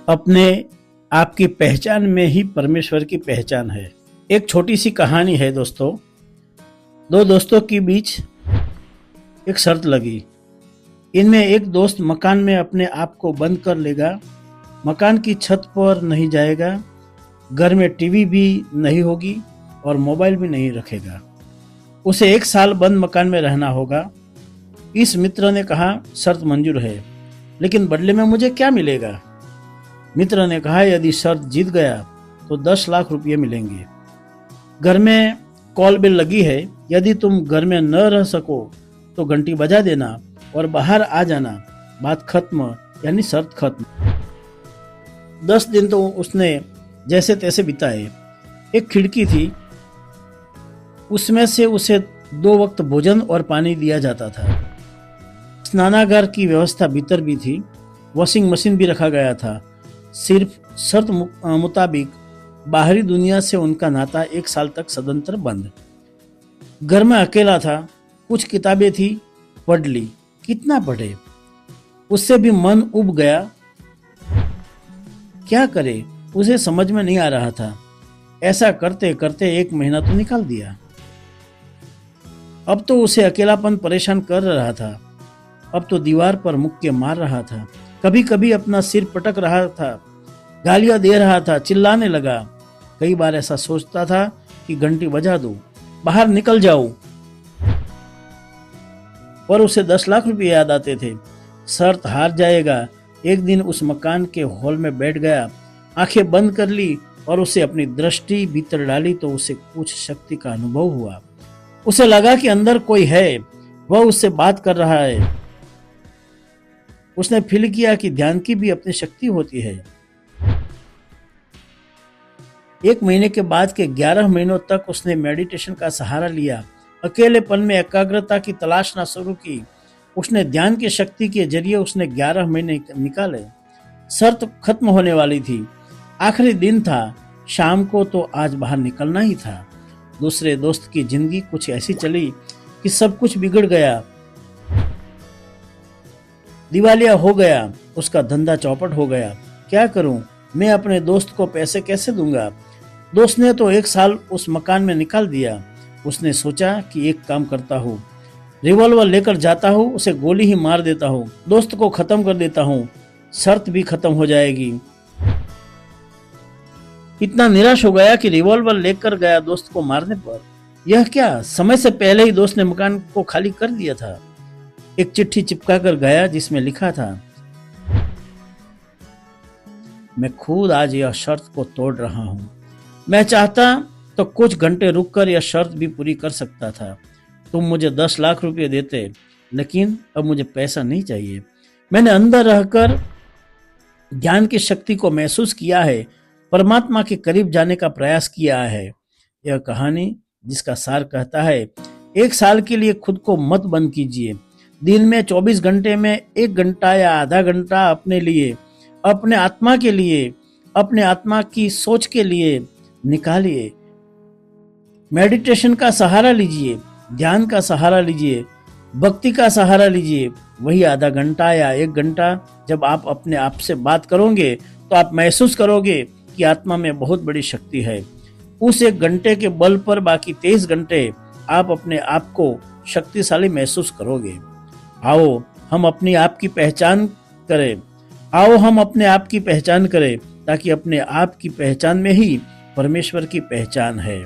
अपने आपकी पहचान में ही परमेश्वर की पहचान है। एक छोटी सी कहानी है दोस्तों। दो दोस्तों के बीच एक शर्त लगी। इनमें एक दोस्त मकान में अपने आप को बंद कर लेगा, मकान की छत पर नहीं जाएगा, घर में टीवी भी नहीं होगी और मोबाइल भी नहीं रखेगा। उसे 1 साल बंद मकान में रहना होगा। इस मित्र ने कहा, शर्त मंजूर है, लेकिन बदले में मुझे क्या मिलेगा? मित्र ने कहा, यदि शर्त जीत गया तो 10 लाख रुपये मिलेंगे। घर में कॉल बेल लगी है, यदि तुम घर में न रह सको तो घंटी बजा देना और बाहर आ जाना। बात खत्म, यानी शर्त खत्म। 10 दिन तो उसने जैसे तैसे बिताए। एक खिड़की थी, उसमें से उसे 2 वक्त भोजन और पानी दिया जाता था। स्नानागार की व्यवस्था भीतर भी थी, वॉशिंग मशीन भी रखा गया था। सिर्फ शर्त मुताबिक बाहरी दुनिया से उनका नाता 1 साल तक सदंतर बंद। घर में अकेला था, कुछ किताबें थी, पढ़ ली। कितना पढ़े, उससे भी मन उब गया। क्या करे, उसे समझ में नहीं आ रहा था। ऐसा करते करते 1 महीना तो निकाल दिया। अब तो उसे अकेलापन परेशान कर रहा था। अब तो दीवार पर मुक्के मार रहा था, कभी कभी अपना सिर पटक रहा था, गालियां दे रहा था, चिल्लाने लगा। कई बार ऐसा सोचता था कि घंटी बजा दूं, बाहर निकल जाऊं। पर उसे 10 लाख रुपए याद आते थे। शर्त हार जाएगा। एक दिन उस मकान के हॉल में बैठ गया, आंखें बंद कर ली और उसे अपनी दृष्टि भीतर डाली तो उसे कुछ शक्ति का अनुभव हुआ। उसे लगा कि अंदर कोई है, वह उससे बात कर रहा है। उसने फील किया कि ध्यान की भी अपनी शक्ति होती है। 1 महीने के बाद के 11 महीनों तक उसने मेडिटेशन का सहारा लिया। अकेलेपन में एकाग्रता की तलाशना शुरू की। उसने ध्यान की शक्ति के जरिए उसने 11 महीने निकाले। शर्त खत्म होने वाली थी, आखिरी दिन था। शाम को तो आज बाहर निकलना ही था। दूसरे दोस्त की जिंदगी कुछ ऐसी चली कि सब कुछ बिगड़ गया। दिवालिया हो गया, उसका धंधा चौपट हो गया। क्या करूं, मैं अपने दोस्त को पैसे कैसे दूंगा? दोस्त ने तो 1 साल उस मकान में निकाल दिया। उसने सोचा कि एक काम करता हूँ, रिवॉल्वर लेकर जाता हूँ, उसे गोली ही मार देता हूँ, दोस्त को खत्म कर देता हूँ, शर्त भी खत्म हो जाएगी। इतना निराश हो गया कि रिवॉल्वर लेकर गया दोस्त को मारने पर। यह क्या, समय से पहले ही दोस्त ने मकान को खाली कर दिया था। एक चिट्ठी चिपका कर गया जिसमें लिखा था, मैं खुद आज यह शर्त को तोड़ रहा हूं। मैं चाहता तो कुछ घंटे रुककर यह शर्त भी पूरी कर सकता था। तुम मुझे 10 लाख रुपए देते, लेकिन अब मुझे पैसा नहीं चाहिए। मैंने अंदर रहकर ध्यान की शक्ति को महसूस किया है, परमात्मा के करीब जाने का प्रयास किया है। यह कहानी जिसका सार कहता है, 1 साल के लिए खुद को मत बंद कीजिए। दिन में 24 घंटे में 1 घंटा या आधा घंटा अपने लिए, अपने आत्मा के लिए, अपने आत्मा की सोच के लिए निकालिए। मेडिटेशन का सहारा लीजिए, ध्यान का सहारा लीजिए, भक्ति का सहारा लीजिए। वही आधा घंटा या 1 घंटा जब आप अपने आप से बात करोगे तो आप महसूस करोगे कि आत्मा में बहुत बड़ी शक्ति है। उस 1 घंटे के बल पर बाकी 23 घंटे आप अपने आप को शक्तिशाली महसूस करोगे। आओ हम अपनी आप की पहचान करें। आओ हम अपने आप की पहचान करें, ताकि अपने आप की पहचान में ही परमेश्वर की पहचान है।